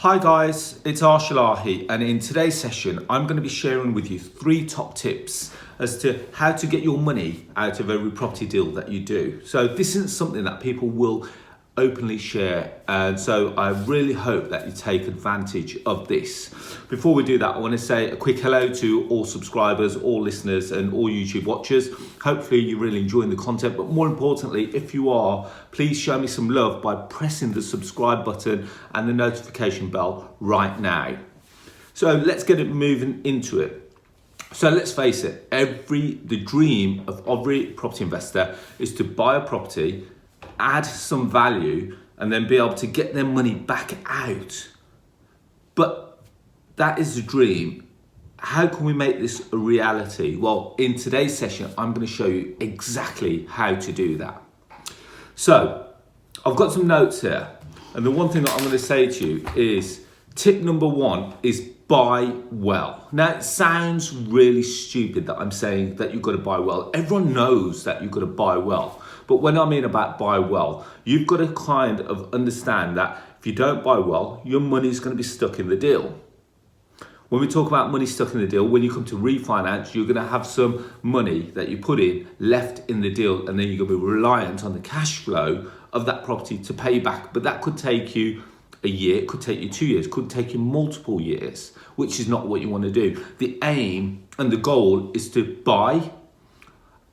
Hi guys, it's Arsh Ellahi, and in today's session I'm going to be sharing with you 3 top tips as to how to get your money out of every property deal that you do. So this isn't something that people will openly share, and so I really hope that you take advantage of this. Before we do that, I want to say a quick hello to all subscribers, all listeners and all YouTube watchers. Hopefully you're really enjoying the content, but more importantly, if you are, please show me some love by pressing the subscribe button and the notification bell right now. So let's get it moving into it. So let's face it, the dream of every property investor is to buy a property, add some value, and then be able to get their money back out. But that is the dream. How can we make this a reality? Well, in today's session, I'm going to show you exactly how to do that. So I've got some notes here, and the one thing that I'm going to say to you is tip number 1 is buy well. Now it sounds really stupid that I'm saying that you've got to buy well. Everyone knows that you've got to buy well. But when I mean about buy well, you've got to kind of understand that if you don't buy well, your money's going to be stuck in the deal. When we talk about money stuck in the deal, when you come to refinance, you're going to have some money that you put in left in the deal, and then you're going to be reliant on the cash flow of that property to pay back. But that could take you a year, it could take you 2 years, could take you multiple years, which is not what you want to do. The aim and the goal is to buy,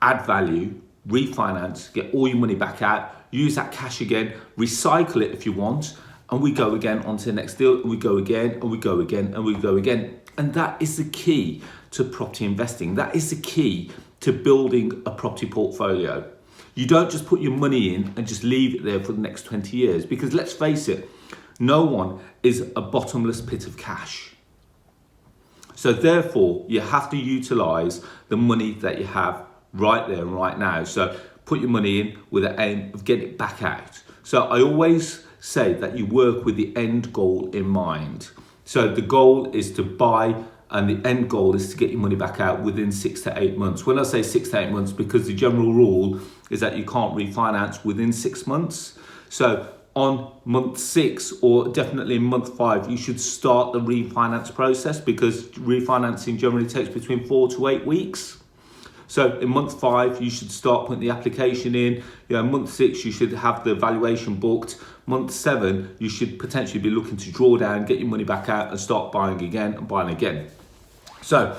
add value, refinance, get all your money back out, use that cash again, recycle it if you want, and we go again onto the next deal, and we go again, and we go again, and we go again. And that is the key to property investing. That is the key to building a property portfolio. You don't just put your money in and just leave it there for the next 20 years, because let's face it, no one is a bottomless pit of cash. So therefore, you have to utilize the money that you have right there and right now. So put your money in with the aim of getting it back out. So I always say that you work with the end goal in mind. So the goal is to buy, and the end goal is to get your money back out within 6 to 8 months. When I say 6 to 8 months, because the general rule is that you can't refinance within 6 months. So on month 6, or definitely in month 5, you should start the refinance process, because refinancing generally takes between 4 to 8 weeks. So in month 5, you should start putting the application in. Month 6, you should have the valuation booked. Month 7, you should potentially be looking to draw down, get your money back out, and start buying again and buying again. So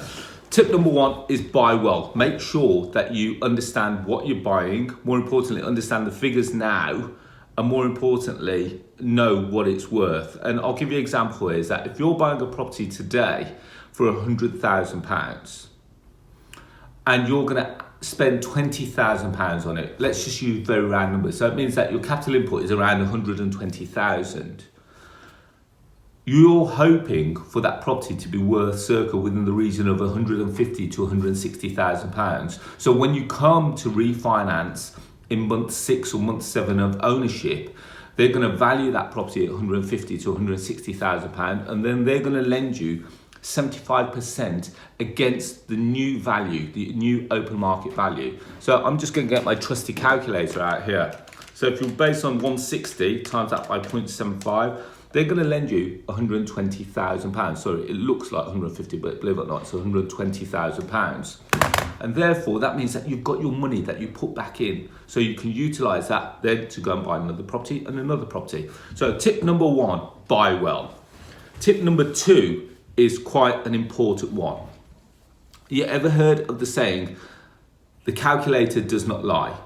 tip number 1 is buy well. Make sure that you understand what you're buying. More importantly, understand the figures now, and more importantly, know what it's worth. And I'll give you an example here, is that if you're buying a property today for £100,000, and you're going to spend £20,000 on it, let's just use very round numbers. So it means that your capital input is around 120,000. You're hoping for that property to be worth circa within the region of 150 to 160,000 pounds. So when you come to refinance in month 6 or month 7 of ownership, they're going to value that property at 150 to 160,000 pounds, and then they're going to lend you 75% against the new value, the new open market value. So I'm just going to get my trusty calculator out here. So if you're based on 160 times that by 0.75, they're going to lend you £120,000. Sorry, it looks like 150, but believe it or not, it's £120,000. And therefore, that means that you've got your money that you put back in, so you can utilize that then to go and buy another property and another property. So tip number 1, buy well. Tip number 2 is quite an important one. You ever heard of the saying, the calculator does not lie?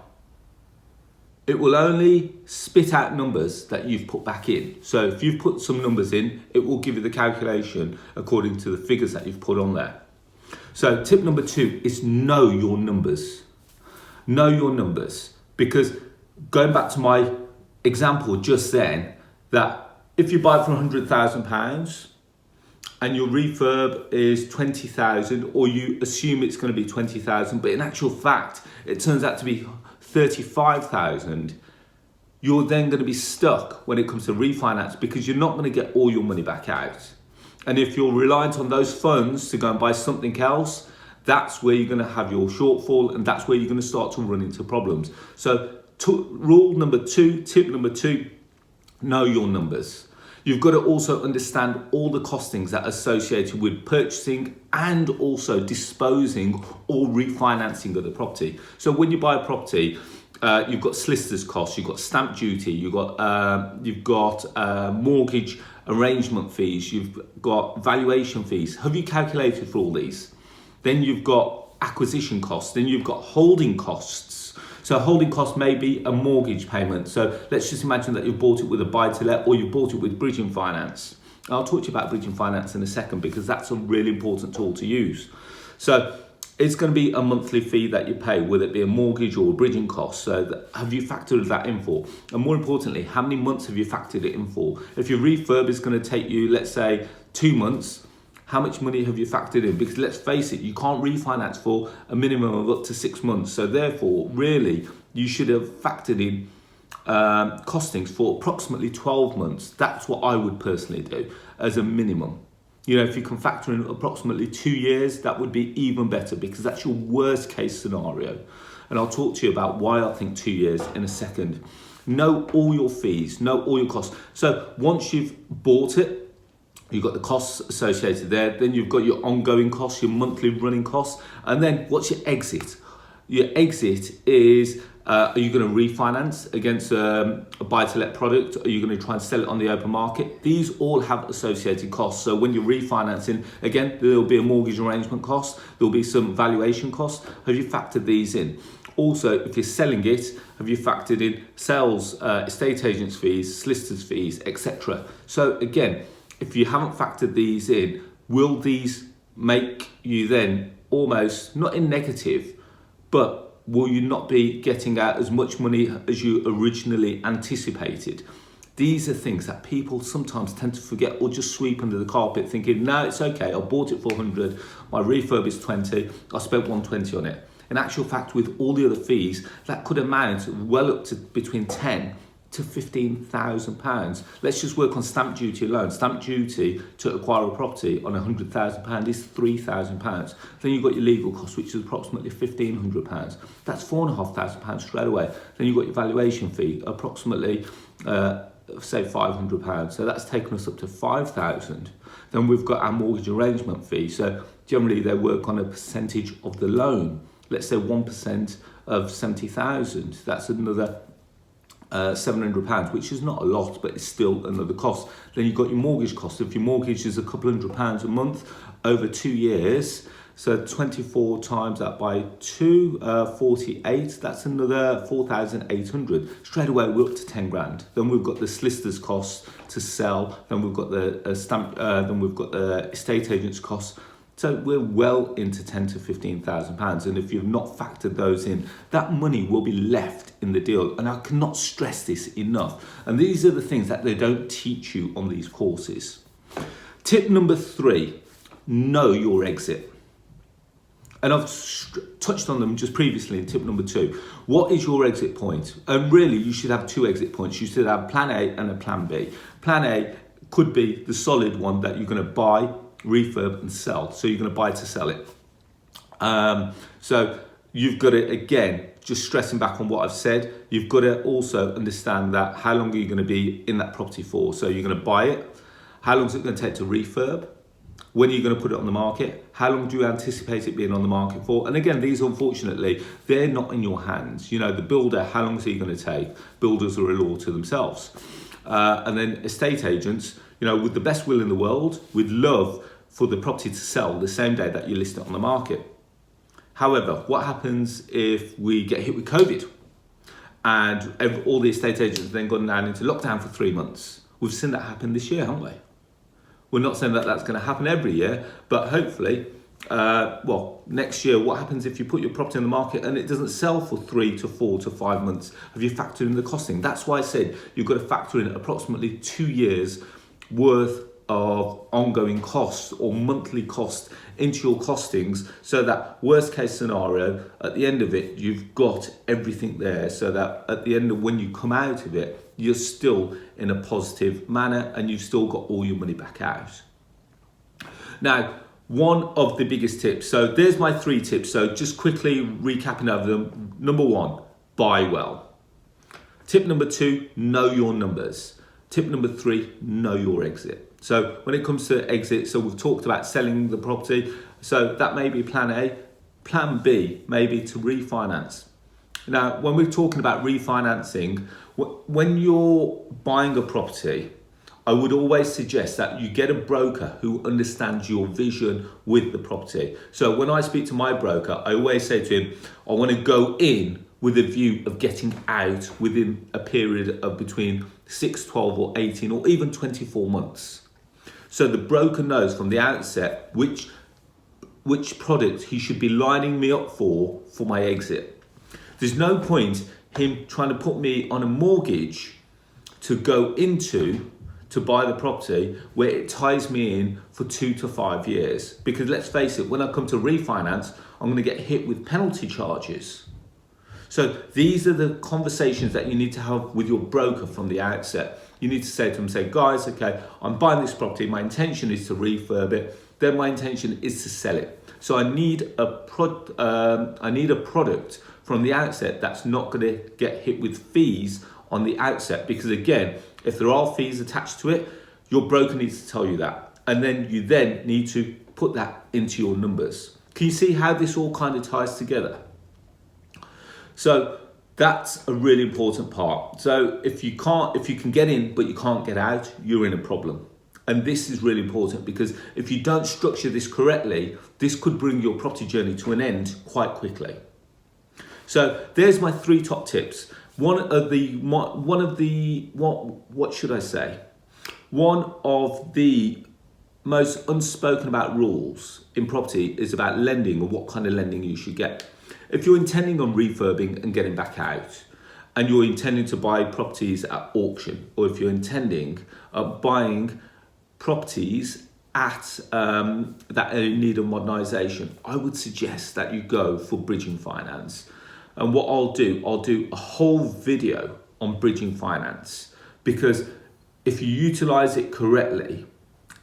It will only spit out numbers that you've put back in. So if you've put some numbers in, it will give you the calculation according to the figures that you've put on there. So tip number 2 is know your numbers. Know your numbers, because going back to my example just then, that if you buy it for £100,000 and your refurb is 20,000, or you assume it's going to be 20,000, but in actual fact it turns out to be 35,000, you're then going to be stuck when it comes to refinance, because you're not going to get all your money back out. And if you're reliant on those funds to go and buy something else, that's where you're going to have your shortfall, and that's where you're going to start to run into problems. So rule number 2, tip number 2, know your numbers. You've got to also understand all the costings that are associated with purchasing and also disposing or refinancing of the property. So when you buy a property, you've got solicitors' costs, you've got stamp duty, you've got mortgage arrangement fees, you've got valuation fees. Have you calculated for all these? Then you've got acquisition costs, then you've got holding costs. So holding cost may be a mortgage payment. So let's just imagine that you've bought it with a buy-to-let or you've bought it with bridging finance. I'll talk to you about bridging finance in a second because that's a really important tool to use. So it's going to be a monthly fee that you pay, whether it be a mortgage or a bridging cost. So have you factored that in for? And more importantly, how many months have you factored it in for? If your refurb is going to take you, let's say, 2 months, how much money have you factored in? Because let's face it, you can't refinance for a minimum of up to 6 months. So therefore, really, you should have factored in costings for approximately 12 months. That's what I would personally do as a minimum. You know, if you can factor in approximately 2 years, that would be even better because that's your worst case scenario. And I'll talk to you about why I think 2 years in a second. Know all your fees, know all your costs. So once you've bought it, you've got the costs associated there, then you've got your ongoing costs, your monthly running costs, and then what's your exit? Your exit is, are you going to refinance against a buy-to-let product? Are you going to try and sell it on the open market? These all have associated costs. So when you're refinancing, again, there'll be a mortgage arrangement cost, there'll be some valuation costs. Have you factored these in? Also, if you're selling it, have you factored in sales, estate agents fees, solicitors fees, etc.? So again, if you haven't factored these in, will these make you then almost, not in negative, but will you not be getting out as much money as you originally anticipated? These are things that people sometimes tend to forget or just sweep under the carpet thinking, no, it's okay, I bought it for 100, my refurb is 20, I spent 120 on it. In actual fact, with all the other fees, that could amount well up to between 10 to £15,000. Let's just work on stamp duty alone. Stamp duty to acquire a property on £100,000 is £3,000. Then you've got your legal costs, which is approximately £1,500. That's £4,500 straight away. Then you've got your valuation fee, approximately say £500. So that's taken us up to £5,000. Then we've got our mortgage arrangement fee. So generally they work on a percentage of the loan. Let's say 1% of 70,000. That's another £700, which is not a lot, but it's still another cost. Then you've got your mortgage cost. If your mortgage is a couple £100 a month over 2 years, so 24 times that by 2, 48, that's another 4,800. Straight away, we're up to 10 grand. Then we've got the solicitor's costs to sell. Then we've got the stamp. Then we've got the estate agent's costs. So we're well into 10 to 15,000 pounds, and if you've not factored those in, that money will be left in the deal. And I cannot stress this enough. And these are the things that they don't teach you on these courses. Tip number 3: know your exit. And I've touched on them just previously in tip number 2. What is your exit point? And really, you should have 2 exit points. You should have plan A and a plan B. Plan A could be the solid one that you're going to buy, refurb and sell. So you're going to buy to sell it. So you've got to, again, just stressing back on what I've said, you've got to also understand that how long are you going to be in that property for? So you're going to buy it. How long is it going to take to refurb? When are you going to put it on the market? How long do you anticipate it being on the market for? And again, these, unfortunately, they're not in your hands. You know, the builder, how long is he going to take? Builders are a law to themselves. And then estate agents, you know, with the best will in the world, we'd love for the property to sell the same day that you list it on the market. However, what happens if we get hit with COVID and all the estate agents have then gone down into lockdown for 3 months? We've seen that happen this year, haven't we? We're not saying that that's going to happen every year, but hopefully, next year, what happens if you put your property on the market and it doesn't sell for 3 to 4 to 5 months? Have you factored in the costing? That's why I said you've got to factor in approximately 2 years worth of ongoing costs or monthly costs into your costings, so that worst case scenario, at the end of it, you've got everything there, so that at the end of when you come out of it, you're still in a positive manner and you've still got all your money back out. Now, one of the biggest tips, so there's my 3 tips, so just quickly recapping over them. Number 1, buy well. Tip number 2, know your numbers. Tip number 3, know your exit. So when it comes to exit, so we've talked about selling the property. So that may be plan A. Plan B may be to refinance. Now, when we're talking about refinancing, when you're buying a property, I would always suggest that you get a broker who understands your vision with the property. So when I speak to my broker, I always say to him, I want to go in with a view of getting out within a period of between 6, 12 or 18 or even 24 months. So the broker knows from the outset which product he should be lining me up for my exit. There's no point him trying to put me on a mortgage to go into to buy the property where it ties me in for 2 to 5 years. Because let's face it, when I come to refinance, I'm going to get hit with penalty charges. So these are the conversations that you need to have with your broker from the outset. You need to say to them, guys, okay, I'm buying this property. My intention is to refurb it. Then my intention is to sell it. So I need a product from the outset that's not going to get hit with fees on the outset, because again, if there are fees attached to it, your broker needs to tell you that. And then you need to put that into your numbers. Can you see how this all kind of ties together? So that's a really important part. So if you can get in, but you can't get out, you're in a problem. And this is really important, because if you don't structure this correctly, this could bring your property journey to an end quite quickly. So there's my 3 top tips. One of the most unspoken about rules in property is about lending and what kind of lending you should get. If you're intending on refurbing and getting back out, and you're intending to buy properties at auction, or if you're intending buying properties at that are in need of modernisation, I would suggest that you go for bridging finance. And what I'll do a whole video on bridging finance, because if you utilise it correctly,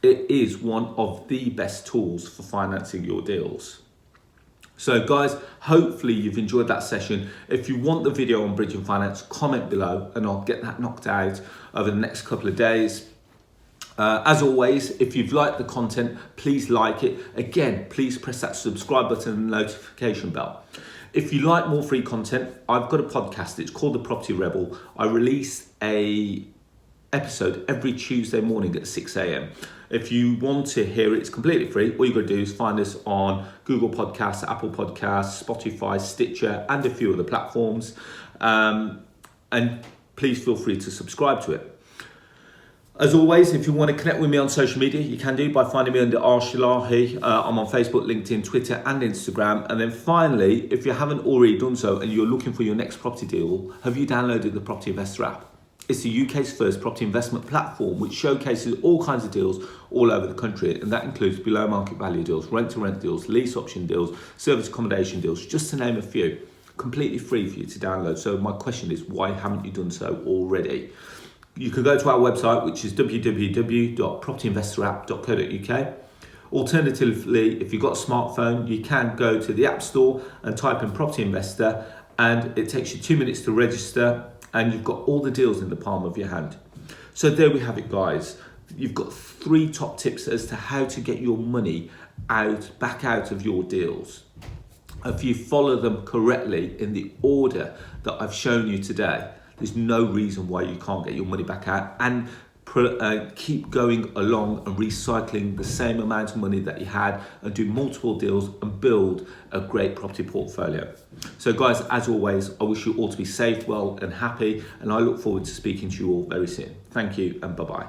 it is one of the best tools for financing your deals. So guys, hopefully you've enjoyed that session. If you want the video on bridging finance, comment below and I'll get that knocked out over the next couple of days. As always, if you've liked the content, please like it. Again, please press that subscribe button and notification bell. If you like more free content, I've got a podcast. It's called The Property Rebel. I release a episode every Tuesday morning at 6 a.m. If you want to hear it, it's completely free. All you've got to do is find us on Google Podcasts, Apple Podcasts, Spotify, Stitcher, and a few other platforms. And please feel free to subscribe to it. As always, if you want to connect with me on social media, you can do by finding me under Arsh Ellahi. I'm on Facebook, LinkedIn, Twitter and Instagram. And then finally, if you haven't already done so and you're looking for your next property deal, have you downloaded the Property Investor app? It's the UK's first property investment platform which showcases all kinds of deals all over the country, and that includes below market value deals, rent-to-rent deals, lease option deals, service accommodation deals, just to name a few. Completely free for you to download. So my question is, why haven't you done so already? You can go to our website, which is www.propertyinvestorapp.co.uk. Alternatively, if you've got a smartphone, you can go to the App Store and type in Property Investor, and it takes you 2 minutes to register, and you've got all the deals in the palm of your hand. So there we have it, guys. You've got 3 top tips as to how to get your money back out of your deals. If you follow them correctly in the order that I've shown you today, there's no reason why you can't get your money back out and keep going along and recycling the same amount of money that you had and do multiple deals and build a great property portfolio. So guys, as always, I wish you all to be safe, well and happy, and I look forward to speaking to you all very soon. Thank you and bye-bye.